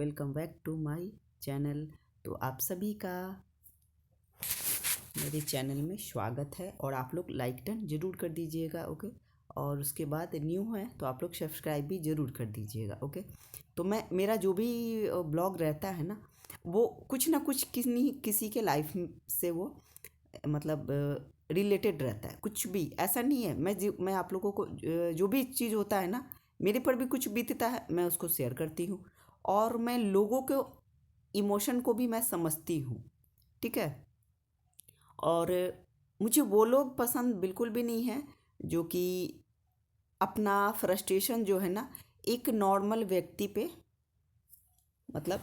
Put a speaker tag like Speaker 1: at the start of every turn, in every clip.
Speaker 1: Welcome back to my channel. तो आप सभी का मेरे चैनल में स्वागत है और आप लोग लाइक डन ज़रूर कर दीजिएगा। ओके, और उसके बाद न्यू है तो आप लोग सब्सक्राइब भी ज़रूर कर दीजिएगा। ओके, तो मेरा जो भी ब्लॉग रहता है ना, वो कुछ ना कुछ किसी के लाइफ से वो मतलब रिलेटेड रहता है। कुछ भी ऐसा नहीं है, मैं आप लोगों को जो भी चीज़ होता है ना, मेरे पर भी कुछ बीतता है, मैं उसको शेयर करती हूँ। और मैं लोगों के इमोशन को भी मैं समझती हूँ, ठीक है। और मुझे वो लोग पसंद बिल्कुल भी नहीं है जो कि अपना फ्रस्ट्रेशन जो है ना एक नॉर्मल व्यक्ति पे मतलब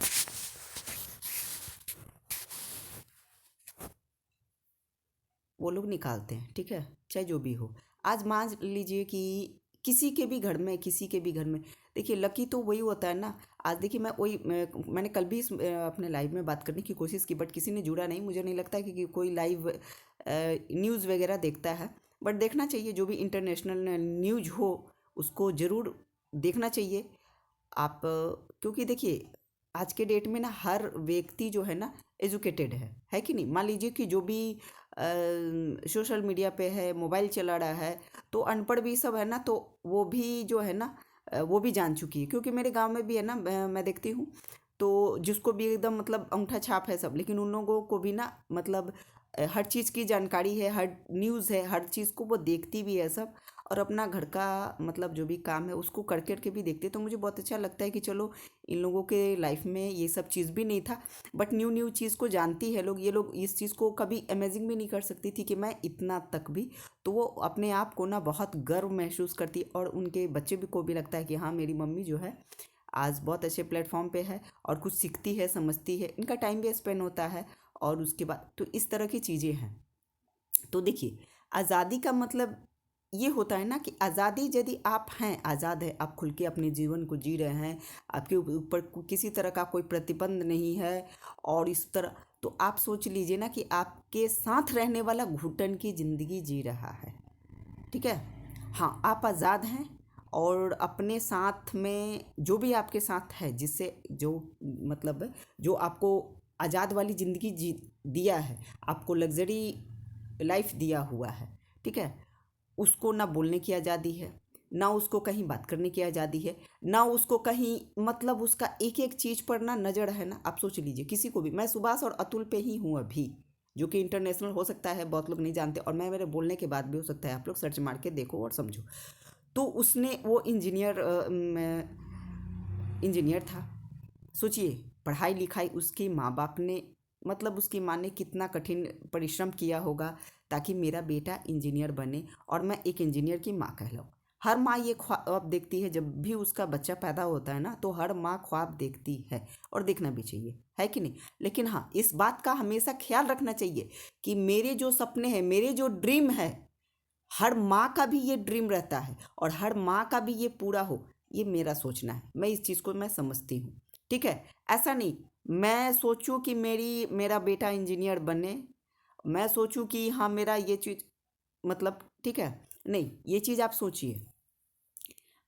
Speaker 1: वो लोग निकालते हैं, ठीक है। चाहे जो भी हो, आज मान लीजिए कि किसी के भी घर में देखिए, लकी तो वही होता है ना। आज देखिए, मैंने कल भी अपने लाइव में बात करने की कोशिश की, बट किसी ने जुड़ा नहीं। मुझे नहीं लगता कि कोई लाइव न्यूज़ वगैरह देखता है, बट देखना चाहिए। जो भी इंटरनेशनल न्यूज़ हो उसको ज़रूर देखना चाहिए आप, क्योंकि देखिए आज के डेट में ना हर व्यक्ति जो है ना एजुकेटेड है कि नहीं। मान लीजिए कि जो भी सोशल मीडिया पे है, मोबाइल चला रहा है, तो अनपढ़ भी सब है ना, तो वो भी जो है ना वो भी जान चुकी है। क्योंकि मेरे गांव में भी है ना, मैं देखती हूँ, तो जिसको भी एकदम मतलब अंगूठा छाप है सब, लेकिन उन लोगों को भी ना मतलब हर चीज़ की जानकारी है, हर न्यूज़ है, हर चीज़ को वो देखती भी है सब। और अपना घर का मतलब जो भी काम है उसको कर करके भी देखते। तो मुझे बहुत अच्छा लगता है कि चलो, इन लोगों के लाइफ में ये सब चीज़ भी नहीं था, बट न्यू न्यू चीज़ को जानती है लोग। ये लोग इस चीज़ को कभी अमेजिंग भी नहीं कर सकती थी कि मैं इतना तक भी। तो वो अपने आप को ना बहुत गर्व महसूस करती, और उनके बच्चे भी को भी लगता है कि हाँ, मेरी मम्मी जो है आज बहुत अच्छे प्लेटफॉर्म पे है और कुछ सीखती है, समझती है, इनका टाइम भी स्पेंड होता है। और उसके बाद तो इस तरह की चीज़ें हैं। तो देखिए, आज़ादी का मतलब ये होता है ना कि आज़ादी, यदि आप हैं, आज़ाद है, आप खुल के अपने जीवन को जी रहे हैं, आपके ऊपर किसी तरह का कोई प्रतिबंध नहीं है, और इस तरह तो आप सोच लीजिए ना कि आपके साथ रहने वाला घुटन की ज़िंदगी जी रहा है, ठीक है। हाँ, आप आज़ाद हैं, और अपने साथ में जो भी आपके साथ है, जिससे जो मतलब जो आपको आज़ाद वाली ज़िंदगी जी दिया है, आपको लग्जरी लाइफ दिया हुआ है, ठीक है। उसको ना बोलने की आज़ादी है, ना उसको कहीं बात करने की आज़ादी है, ना उसको कहीं मतलब उसका एक एक चीज़ पर ना नज़र है ना। आप सोच लीजिए, किसी को भी, मैं सुभाष और अतुल पे ही हूँ अभी, जो कि इंटरनेशनल हो सकता है, बहुत लोग नहीं जानते, और मेरे बोलने के बाद भी हो सकता है आप लोग सर्च मार के देखो और समझो। तो उसने वो इंजीनियर था। सोचिए, पढ़ाई लिखाई उसके माँ बाप ने मतलब उसकी माँ ने कितना कठिन परिश्रम किया होगा ताकि मेरा बेटा इंजीनियर बने, और मैं एक इंजीनियर की माँ कहलाऊँ। हर माँ ये ख्वाब देखती है, जब भी उसका बच्चा पैदा होता है ना, तो हर माँ ख्वाब देखती है, और देखना भी चाहिए, है कि नहीं। लेकिन हाँ, इस बात का हमेशा ख्याल रखना चाहिए कि मेरे जो सपने हैं, मेरे जो ड्रीम है, हर माँ का भी ये ड्रीम रहता है, और हर माँ का भी ये पूरा हो, ये मेरा सोचना है। मैं इस चीज़ को मैं समझती हूँ, ठीक है। ऐसा नहीं मैं सोचूं कि मेरा बेटा इंजीनियर बने, मैं सोचूं कि हाँ मेरा ये चीज़ मतलब, ठीक है। नहीं, ये चीज़ आप सोचिए,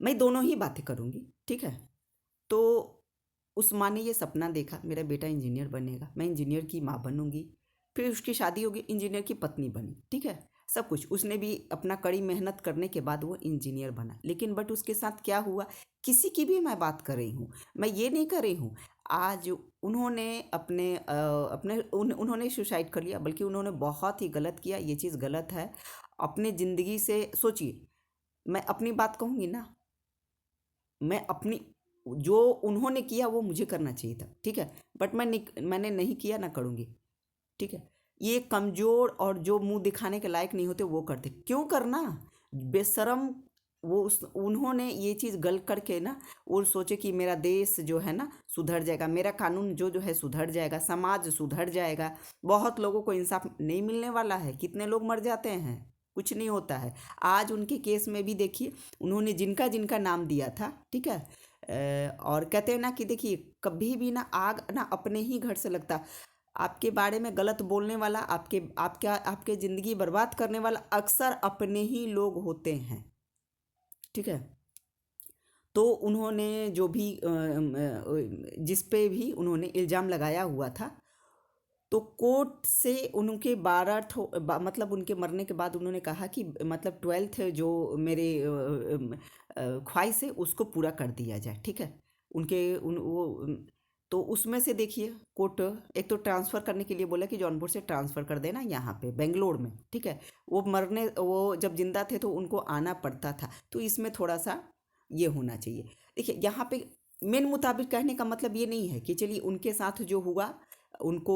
Speaker 1: मैं दोनों ही बातें करूँगी, ठीक है। तो उस माँ ने ये सपना देखा, मेरा बेटा इंजीनियर बनेगा, मैं इंजीनियर की माँ बनूंगी। फिर उसकी शादी होगी, इंजीनियर की पत्नी बनी, ठीक है। सब कुछ उसने भी अपना कड़ी मेहनत करने के बाद वो इंजीनियर बना। लेकिन बट उसके साथ क्या हुआ, किसी की भी मैं बात कर रही हूँ, मैं ये नहीं कर रही हूँ आज उन्होंने उन्होंने सुसाइड कर लिया, बल्कि उन्होंने बहुत ही गलत किया। ये चीज़ गलत है। अपने ज़िंदगी से सोचिए, मैं अपनी बात कहूँगी ना, मैं अपनी जो उन्होंने किया वो मुझे करना चाहिए था, ठीक है। बट मैंने नहीं किया, ना करूँगी, ठीक है। ये कमज़ोर और जो मुंह दिखाने के लायक नहीं होते वो करते, क्यों करना, बेशरम। उन्होंने ये चीज़ गलत करके ना, वो सोचे कि मेरा देश जो है ना सुधर जाएगा, मेरा कानून जो जो है सुधर जाएगा, समाज सुधर जाएगा। बहुत लोगों को इंसाफ नहीं मिलने वाला है, कितने लोग मर जाते हैं, कुछ नहीं होता है। आज उनके केस में भी देखिए, उन्होंने जिनका जिनका नाम दिया था, ठीक है। और कहते हैं ना कि देखिए, कभी भी ना आग ना अपने ही घर से लगता। आपके बारे में गलत बोलने वाला, आपके ज़िंदगी बर्बाद करने वाला अक्सर अपने ही लोग होते हैं, ठीक है। तो उन्होंने जो भी जिस पे भी उन्होंने इल्ज़ाम लगाया हुआ था, तो कोर्ट से उनके मतलब उनके मरने के बाद उन्होंने कहा कि मतलब 12th जो मेरे ख्वाहिश है उसको पूरा कर दिया जाए, ठीक है। उनके उन वो तो उसमें से देखिए, कोर्ट एक तो ट्रांसफ़र करने के लिए बोला कि जौनपुर से ट्रांसफ़र कर देना यहाँ पे बेंगलोर में, ठीक है। वो जब जिंदा थे तो उनको आना पड़ता था, तो इसमें थोड़ा सा ये होना चाहिए। देखिए यहाँ पे मेन मुताबिक कहने का मतलब ये नहीं है कि चलिए उनके साथ जो हुआ उनको,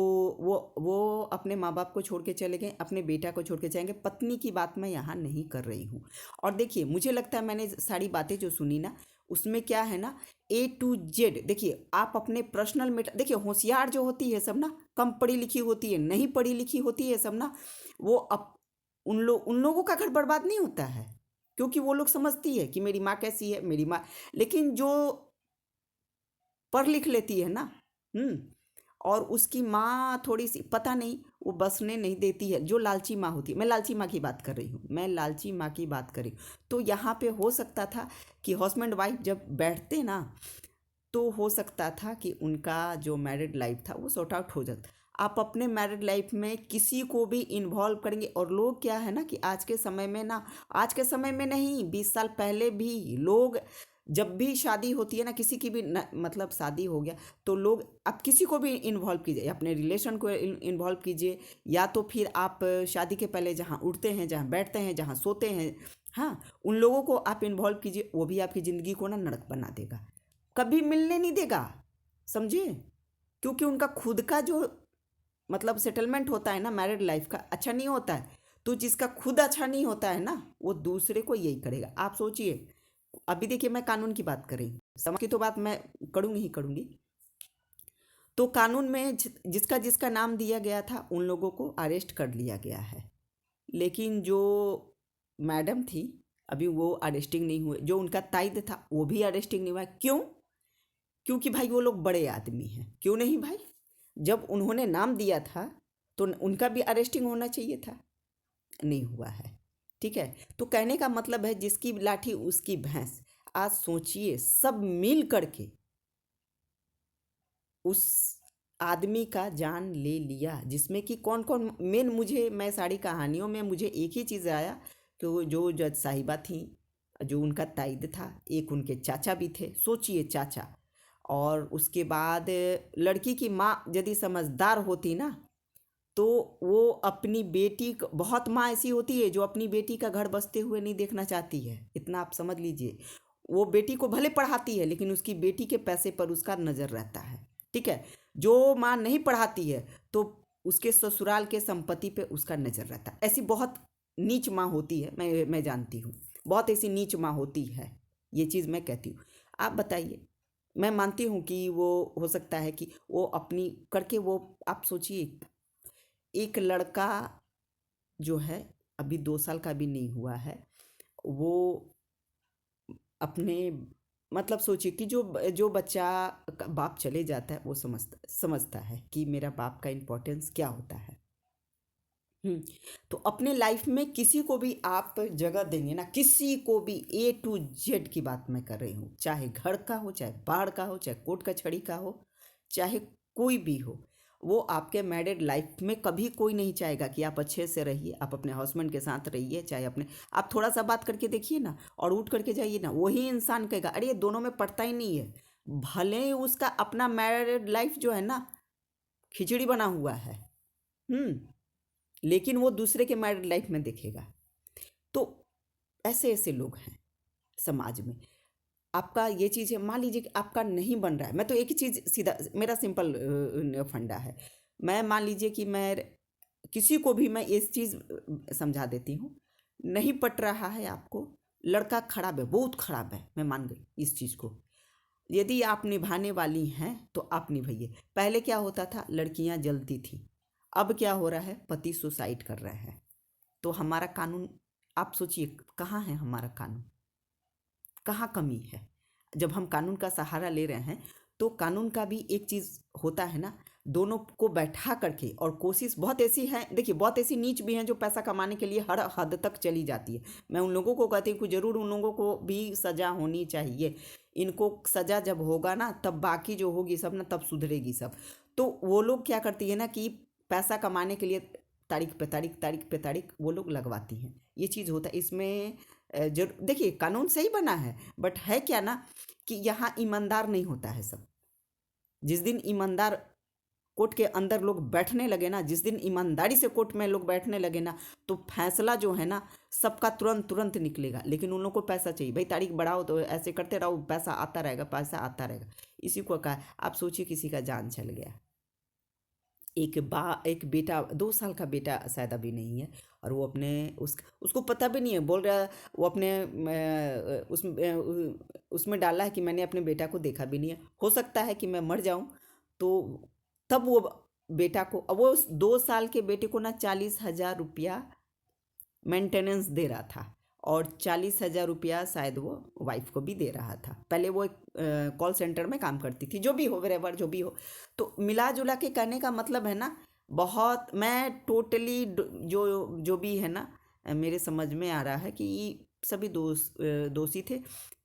Speaker 1: वो अपने माँ बाप को छोड़ के चले गए, अपने बेटा को छोड़ के जाएंगे, पत्नी की बात मैं यहाँ नहीं कर रही हूँ। और देखिए मुझे लगता है मैंने सारी बातें जो सुनी ना, उसमें क्या है ना, A to Z। देखिए आप अपने पर्सनल मैटर, देखिए होशियार जो होती है सब ना, कम पढ़ी लिखी होती है, नहीं पढ़ी लिखी होती है सब ना, वो उन लोगों का घर बर्बाद नहीं होता है, क्योंकि वो लोग समझती है कि मेरी माँ कैसी है, मेरी माँ। लेकिन जो पढ़ लिख लेती है ना, और उसकी माँ थोड़ी सी पता नहीं, वो बसने नहीं देती है, जो लालची माँ होती है, मैं लालची माँ की बात कर रही हूँ, मैं लालची माँ की बात कर रही हूँ। तो यहाँ पे हो सकता था कि हस्बैंड वाइफ जब बैठते ना, तो हो सकता था कि उनका जो मैरिड लाइफ था वो सॉर्ट आउट हो जाता। आप अपने मैरिड लाइफ में किसी को भी इन्वॉल्व करेंगे, और लोग क्या है ना कि आज के समय में ना, आज के समय में नहीं, 20 साल पहले भी लोग, जब भी शादी होती है ना, किसी की भी मतलब शादी हो गया, तो लोग आप किसी को भी इन्वॉल्व कीजिए, अपने रिलेशन को इन्वॉल्व कीजिए, या तो फिर आप शादी के पहले जहाँ उठते हैं, जहाँ बैठते हैं, जहाँ सोते हैं, हाँ, उन लोगों को आप इन्वॉल्व कीजिए। वो भी आपकी ज़िंदगी को ना नरक बना देगा, कभी मिलने नहीं देगा, समझे। क्योंकि उनका खुद का जो मतलब सेटलमेंट होता है ना मैरिड लाइफ का, अच्छा नहीं होता है। तो जिसका खुद अच्छा नहीं होता है ना, वो दूसरे को यही करेगा। आप सोचिए, अभी देखिए मैं कानून की बात कर रही हूँ, समाज की तो बात मैं करूँगी ही करूँगी। तो कानून में जिसका जिसका नाम दिया गया था उन लोगों को अरेस्ट कर लिया गया है, लेकिन जो मैडम थी अभी वो अरेस्टिंग नहीं हुए, जो उनका ताइद था वो भी अरेस्टिंग नहीं हुआ। क्यों? क्योंकि भाई वो लोग बड़े आदमी हैं, क्यों नहीं भाई। जब उन्होंने नाम दिया था तो उनका भी अरेस्टिंग होना चाहिए था, नहीं हुआ है, ठीक है। तो कहने का मतलब है जिसकी लाठी उसकी भैंस। आज सोचिए सब मिल करके उस आदमी का जान ले लिया, जिसमें कि कौन कौन मेन, मैं सारी कहानियों में मुझे एक ही चीज़ आया कि वो जो जज साहिबा थी, जो उनका ताइद था, एक उनके चाचा भी थे, सोचिए चाचा। और उसके बाद लड़की की माँ यदि समझदार होती ना, तो वो अपनी बेटी बहुत माँ ऐसी होती है जो अपनी बेटी का घर बसते हुए नहीं देखना चाहती है, इतना आप समझ लीजिए। वो बेटी को भले पढ़ाती है, लेकिन उसकी बेटी के पैसे पर उसका नज़र रहता है, ठीक है। जो माँ नहीं पढ़ाती है तो उसके ससुराल के संपत्ति पे उसका नज़र रहता है। ऐसी बहुत नीच माँ होती है, मैं जानती हूँ, बहुत ऐसी नीच माँ होती है, ये चीज़ मैं कहती हूँ। आप बताइए, मैं मानती हूँ कि वो हो सकता है कि वो अपनी करके वो, आप सोचिए एक लड़का जो है अभी 2 साल का भी नहीं हुआ है, वो अपने मतलब सोचिए कि जो बच्चा का बाप चले जाता है वो समझता है कि मेरा बाप का इम्पोर्टेंस क्या होता है। हम्म। तो अपने लाइफ में किसी को भी आप जगह देंगे ना, किसी को भी, A to Z की बात मैं कर रही हूँ, चाहे घर का हो, चाहे बाहर का हो, चाहे कोर्ट कचहरी का हो, चाहे कोई भी हो, वो आपके मैरिड लाइफ में कभी कोई नहीं चाहेगा कि आप अच्छे से रहिए, आप अपने हस्बैंड के साथ रहिए, चाहे अपने, आप थोड़ा सा बात करके देखिए ना और उठ करके जाइए ना, वही इंसान कहेगा अरे ये दोनों में पड़ता ही नहीं है। भले ही उसका अपना मैरिड लाइफ जो है ना खिचड़ी बना हुआ है, हम्म, लेकिन वो दूसरे के मैरिड लाइफ में देखेगा। तो ऐसे ऐसे लोग हैं समाज में। आपका ये चीज़ है, मान लीजिए कि आपका नहीं बन रहा है, मैं तो एक ही चीज़ सीधा, मेरा सिंपल फंडा है, मैं मान लीजिए कि मैं किसी को भी मैं इस चीज़ समझा देती हूँ, नहीं पट रहा है आपको, लड़का खराब है, बहुत खराब है, मैं मान गई इस चीज़ को, यदि आप निभाने वाली हैं तो आप निभाइए। पहले क्या होता था, लड़कियां जलती थी, अब क्या हो रहा है, पति सुसाइड कर रहे हैं। तो हमारा कानून, आप सोचिए कहाँ है हमारा कानून, कहाँ कमी है। जब हम कानून का सहारा ले रहे हैं तो कानून का भी एक चीज़ होता है ना, दोनों को बैठा करके, और कोशिश बहुत ऐसी है, देखिए बहुत ऐसी नीच भी हैं जो पैसा कमाने के लिए हर हद तक चली जाती है। मैं उन लोगों को कहती हूँ कि ज़रूर उन लोगों को भी सज़ा होनी चाहिए। इनको सजा जब होगा ना तब बाकी जो होगी सब ना तब सुधरेगी सब। तो वो लोग क्या करती है ना कि पैसा कमाने के लिए तारीख पे तारीख, तारीख पे तारीख वो लोग लगवाती हैं। ये चीज़ होता है इसमें। जरूर देखिए कानून सही बना है, बट है क्या ना कि यहाँ ईमानदार नहीं होता है सब। जिस दिन ईमानदार कोर्ट के अंदर लोग बैठने लगे ना, जिस दिन ईमानदारी से कोर्ट में लोग बैठने लगे ना, तो फैसला जो है ना सबका तुरंत तुरंत निकलेगा। लेकिन उन लोगों को पैसा चाहिए, भाई तारीख बढ़ाओ तो ऐसे करते रहो, पैसा आता रहेगा, पैसा आता रहेगा। इसी को कहा। आप सोचिए किसी का जान चल गया, एक बेटा, 2 साल का बेटा शायद अभी नहीं है, और वो अपने उसको पता भी नहीं है, बोल रहा है वो अपने उसमें डाला है कि मैंने अपने बेटा को देखा भी नहीं है, हो सकता है कि मैं मर जाऊं। तो तब वो बेटा को, अब वो उस 2 साल के बेटे को ना 40,000 रुपया मेंटेनेंस दे रहा था, और 40,000 रुपया शायद वो वाइफ को भी दे रहा था। पहले वो एक कॉल सेंटर में काम करती थी, जो भी हो वेरेवर जो भी हो। तो मिला जुला के कहने का मतलब है ना, बहुत मैं टोटली जो जो भी है ना मेरे समझ में आ रहा है कि सभी दोषी थे।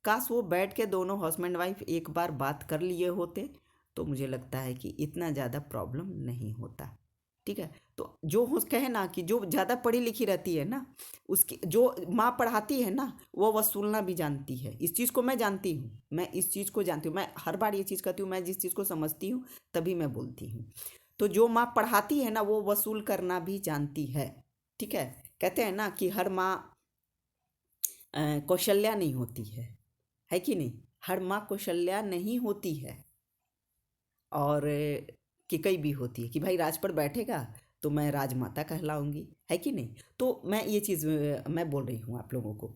Speaker 1: काश वो बैठ के दोनों हस्बैंड वाइफ एक बार बात कर लिए होते तो मुझे लगता है कि इतना ज़्यादा प्रॉब्लम नहीं होता। ठीक है। तो जो हो कहे ना कि जो ज़्यादा पढ़ी लिखी रहती है ना, उसकी जो माँ पढ़ाती है ना वो वसूलना भी जानती है। इस चीज़ को मैं जानती हूँ, मैं इस चीज़ को जानती हूँ, मैं हर बार ये चीज़ कहती हूँ, मैं जिस चीज़ को समझती हूँ तभी मैं बोलती हूँ। तो जो माँ पढ़ाती है ना वो वसूल करना भी जानती है। ठीक है। कहते हैं ना कि हर माँ कौशल्या नहीं होती है कि नहीं? हर माँ कौशल्या नहीं होती है, और कि कई भी होती है कि भाई राज पर बैठेगा तो मैं राजमाता कहलाऊंगी, है कि नहीं? तो मैं ये चीज़ मैं बोल रही हूँ आप लोगों को।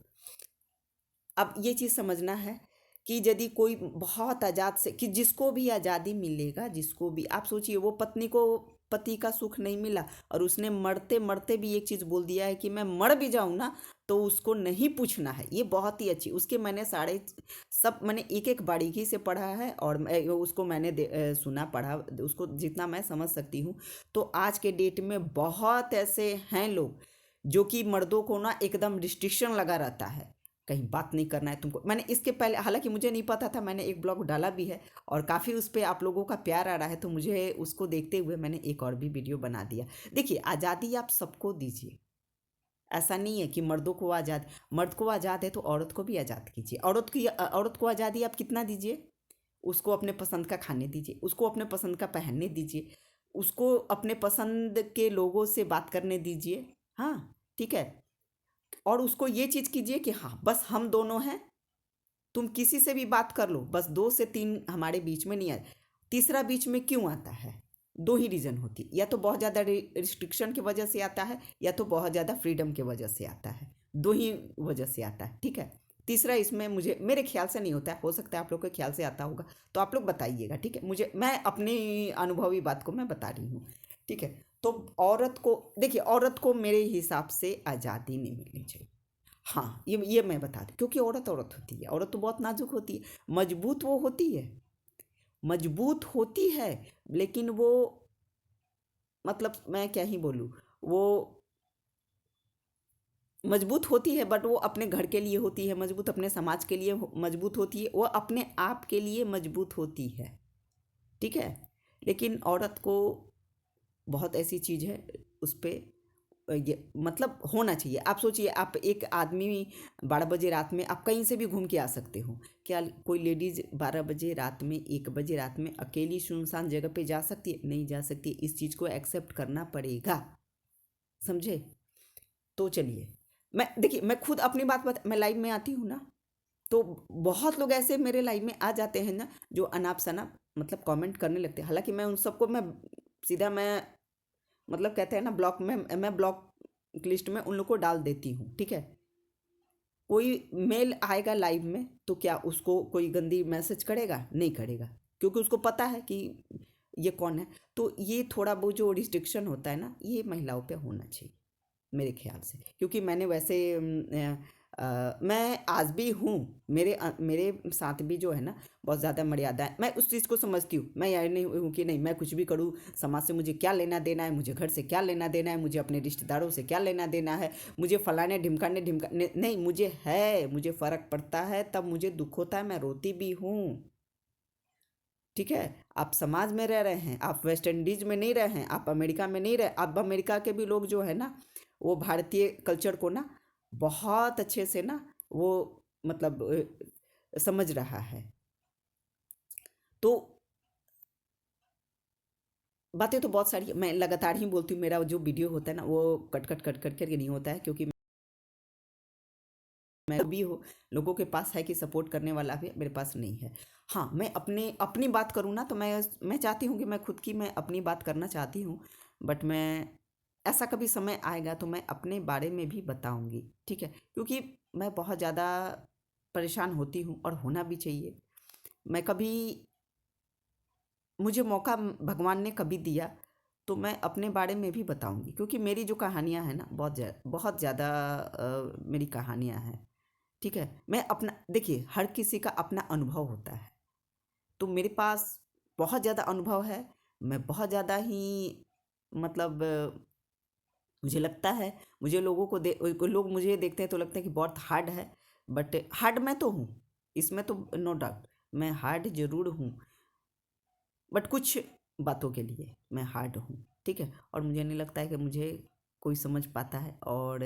Speaker 1: अब ये चीज़ समझना है कि यदि कोई बहुत आज़ाद से, कि जिसको भी आज़ादी मिलेगा, जिसको भी, आप सोचिए वो पत्नी को पति का सुख नहीं मिला, और उसने मरते मरते भी एक चीज़ बोल दिया है कि मैं मर भी जाऊँ ना तो उसको नहीं पूछना है। ये बहुत ही अच्छी, उसके मैंने सब मैंने एक एक बारीकी से पढ़ा है, और उसको मैंने सुना पढ़ा, उसको जितना मैं समझ सकती हूँ। तो आज के डेट में बहुत ऐसे हैं लोग जो कि मर्दों को ना एकदम रिस्ट्रिक्शन लगा रहता है, कहीं बात नहीं करना है तुमको। मैंने इसके पहले, हालांकि मुझे नहीं पता था, मैंने एक ब्लॉग डाला भी है, और काफ़ी उस पर आप लोगों का प्यार आ रहा है, तो मुझे उसको देखते हुए मैंने एक और भी वीडियो बना दिया। देखिए आज़ादी आप सबको दीजिए, ऐसा नहीं है कि मर्दों को आज़ाद, मर्द को आज़ाद है तो औरत को भी आज़ाद कीजिए। औरत को आज़ादी आप कितना दीजिए, उसको अपने पसंद का खाने दीजिए, उसको अपने पसंद का पहनने दीजिए, उसको अपने पसंद के लोगों से बात करने दीजिए। हाँ, ठीक है। और उसको ये चीज़ कीजिए कि हाँ बस हम दोनों हैं, तुम किसी से भी बात कर लो, बस 2 से 3 हमारे बीच में नहीं आए। तीसरा बीच में क्यों आता है? दो ही रीज़न होती है, या तो बहुत ज़्यादा रिस्ट्रिक्शन की वजह से आता है, या तो बहुत ज़्यादा फ्रीडम की वजह से आता है। दो ही वजह से आता है। ठीक है। तीसरा इसमें मुझे, मेरे ख्याल से नहीं होता है, हो सकता है आप लोग के ख्याल से आता होगा, तो आप लोग बताइएगा। ठीक है। मुझे, मैं अपनी अनुभवी बात को मैं बता रही हूँ। ठीक है। तो औरत को देखिए, औरत को मेरे हिसाब से आज़ादी नहीं मिलनी चाहिए। हाँ, ये मैं बता दूँ, क्योंकि औरत औरत होती है, औरत तो बहुत नाजुक होती है, मजबूत वो होती है, मजबूत होती है, लेकिन वो, मतलब मैं क्या ही बोलूँ, वो मजबूत होती है, बट वो अपने घर के लिए होती है मजबूत, अपने समाज के लिए मजबूत होती है, वो अपने आप के लिए मजबूत होती है। ठीक है। लेकिन औरत को बहुत ऐसी चीज़ है उस पे, ये मतलब होना चाहिए। आप सोचिए, आप एक आदमी 12 बजे रात में आप कहीं से भी घूम के आ सकते हो, क्या कोई लेडीज 12 बजे रात में, 1 बजे रात में अकेली सुनसान जगह पे जा सकती है? नहीं जा सकती। इस चीज़ को एक्सेप्ट करना पड़ेगा, समझे? तो चलिए, मैं देखिए, मैं खुद अपनी बात मैं लाइव में आती हूँ ना, तो बहुत लोग ऐसे मेरे लाइव में आ जाते हैं ना जो अनाप शनाप मतलब कमेंट करने लगते हैं। हालांकि मैं उन सबको, मैं सीधा, मैं मतलब कहते हैं ना ब्लॉक में, मैं ब्लॉक लिस्ट में उन लोग को डाल देती हूँ। ठीक है। कोई मेल आएगा लाइव में तो क्या उसको कोई गंदी मैसेज करेगा? नहीं करेगा, क्योंकि उसको पता है कि ये कौन है। तो ये थोड़ा बहुत जो रिस्ट्रिक्शन होता है ना, ये महिलाओं पे होना चाहिए मेरे ख्याल से, क्योंकि मैंने वैसे मैं आज भी हूँ, मेरे साथ भी जो है ना बहुत ज़्यादा मर्यादा है। मैं उस चीज़ को समझती हूँ, मैं यह नहीं हूँ कि नहीं मैं कुछ भी करूँ, समाज से मुझे क्या लेना देना है, मुझे घर से क्या लेना देना है, मुझे अपने रिश्तेदारों से क्या लेना देना है, मुझे फलाने ढिमकाने नहीं, मुझे है, मुझे फ़र्क पड़ता है, तब मुझे दुख होता है, मैं रोती भी हूँ। ठीक है, आप समाज में रह रहे हैं, आप वेस्ट इंडीज में नहीं रहे हैं, आप अमेरिका में नहीं रहे। अब अमेरिका के भी लोग जो है ना, वो भारतीय कल्चर को ना बहुत अच्छे से ना वो मतलब समझ रहा है। तो बातें तो बहुत सारी मैं लगातार ही बोलती हूँ। मेरा जो वीडियो होता है ना वो कट कट कट कट करके नहीं होता है, क्योंकि मैं भी हो लोगों के पास है कि सपोर्ट करने वाला भी, मेरे पास नहीं है। हाँ, मैं अपने अपनी बात करूँ ना तो मैं चाहती हूँ कि मैं खुद की मैं अपनी बात करना चाहती हूँ। बट मैं ऐसा कभी समय आएगा तो मैं अपने बारे में भी बताऊँगी, ठीक है? क्योंकि मैं बहुत ज़्यादा परेशान होती हूँ और होना भी चाहिए। मैं कभी मुझे मौका भगवान ने कभी दिया तो मैं अपने बारे में भी बताऊंगी, क्योंकि मेरी जो कहानियाँ हैं ना बहुत ज़्यादा मेरी कहानियाँ हैं। ठीक है, मैं अपना देखिए हर किसी का अपना अनुभव होता है, तो मेरे पास बहुत ज़्यादा अनुभव है। मैं बहुत ज़्यादा ही मतलब मुझे लगता है, मुझे लोग मुझे देखते हैं तो लगता है कि बहुत हार्ड है। बट हार्ड मैं तो हूँ, इसमें तो नो डाउट मैं हार्ड ज़रूर हूँ। बट कुछ बातों के लिए मैं हार्ड हूँ, ठीक है। और मुझे नहीं लगता है कि मुझे कोई समझ पाता है, और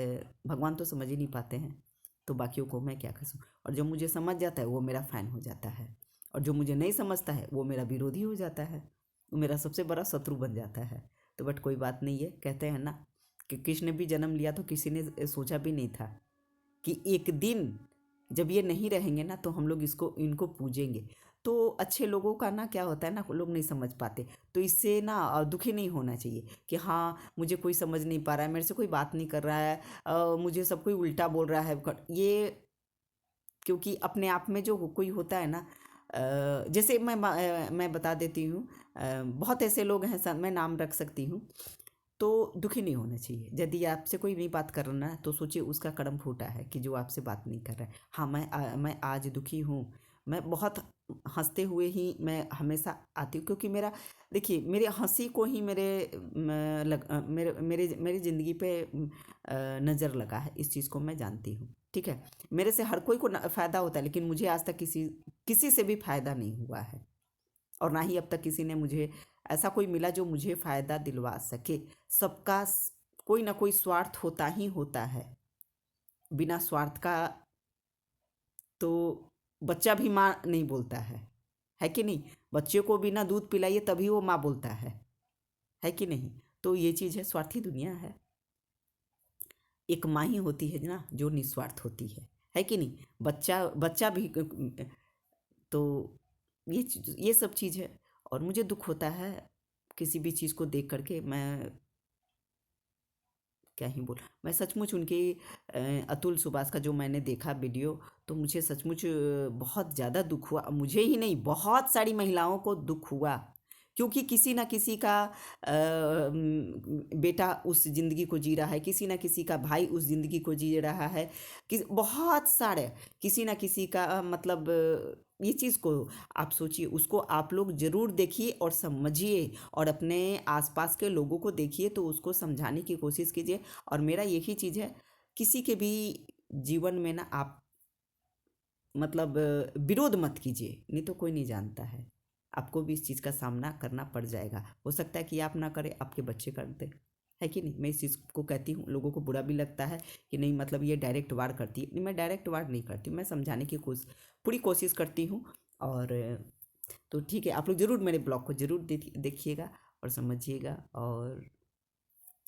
Speaker 1: भगवान तो समझ ही नहीं पाते हैं, तो बाकियों को मैं क्या कहूँ। और जो मुझे समझ जाता है वो मेरा फ़ैन हो जाता है, और जो मुझे नहीं समझता है वो मेरा विरोधी हो जाता है, वो मेरा सबसे बड़ा शत्रु बन जाता है। तो बट कोई बात नहीं है, कहते हैं ना कि कृष्ण ने भी जन्म लिया तो किसी ने सोचा भी नहीं था कि एक दिन जब ये नहीं रहेंगे ना तो हम लोग इनको पूजेंगे। तो अच्छे लोगों का ना क्या होता है ना, लोग नहीं समझ पाते। तो इससे ना दुखी नहीं होना चाहिए कि हाँ मुझे कोई समझ नहीं पा रहा है, मेरे से कोई बात नहीं कर रहा है, मुझे सब कोई उल्टा बोल रहा है। ये क्योंकि अपने आप में जो कोई होता है ना, जैसे मैं बता देती हूँ, बहुत ऐसे लोग हैं, मैं नाम रख सकती हूँ। तो दुखी नहीं होना चाहिए। यदि आपसे कोई नहीं बात कर रहा है तो सोचिए उसका कर्म फूटा है कि जो आपसे बात नहीं कर रहा है। हाँ, मैं आज दुखी हूँ, मैं बहुत हंसते हुए ही मैं हमेशा आती हूँ, क्योंकि मेरा देखिए मेरे हंसी को ही मेरी ज़िंदगी पे नज़र लगा है, इस चीज़ को मैं जानती हूँ, ठीक है। मेरे से हर कोई को फ़ायदा होता है, लेकिन मुझे आज तक किसी किसी से भी फ़ायदा नहीं हुआ है, और ना ही अब तक किसी ने मुझे ऐसा कोई मिला जो मुझे फ़ायदा दिलवा सके। सबका कोई ना कोई स्वार्थ होता ही होता है। बिना स्वार्थ का तो बच्चा भी माँ नहीं बोलता है कि नहीं? बच्चे को बिना दूध पिलाइए तभी वो माँ बोलता है कि नहीं? तो ये चीज़ है, स्वार्थी दुनिया है। एक माँ ही होती है ना जो निस्वार्थ होती है कि नहीं? बच्चा बच्चा भी तो ये सब चीज़ है। और मुझे दुख होता है किसी भी चीज़ को देख करके। मैं क्या ही बोल, मैं सचमुच उनकी अतुल सुभाष का जो मैंने देखा वीडियो, तो मुझे सचमुच बहुत ज़्यादा दुख हुआ। मुझे ही नहीं, बहुत सारी महिलाओं को दुख हुआ, क्योंकि किसी ना किसी का बेटा उस ज़िंदगी को जी रहा है, किसी ना किसी का भाई उस ज़िंदगी को जी रहा है, बहुत सारे किसी ना किसी का मतलब ये चीज़ को आप सोचिए, उसको आप लोग ज़रूर देखिए और समझिए, और अपने आसपास के लोगों को देखिए तो उसको समझाने की कोशिश कीजिए। और मेरा यही चीज़ है, किसी के भी जीवन में ना आप मतलब विरोध मत कीजिए, नहीं तो कोई नहीं जानता है, आपको भी इस चीज़ का सामना करना पड़ जाएगा। हो सकता है कि आप ना करें, आपके बच्चे कर दें, है कि नहीं? मैं इस चीज़ को कहती हूँ, लोगों को बुरा भी लगता है कि नहीं मतलब ये डायरेक्ट वार करती है। नहीं, मैं डायरेक्ट वार नहीं करती, मैं समझाने की पूरी कोशिश करती हूँ। और तो ठीक है, आप लोग ज़रूर मेरे ब्लॉग को ज़रूर देखिएगा और समझिएगा, और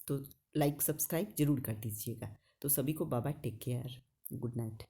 Speaker 1: तो लाइक सब्सक्राइब ज़रूर कर दीजिएगा। तो सभी को bye bye, take care, good night.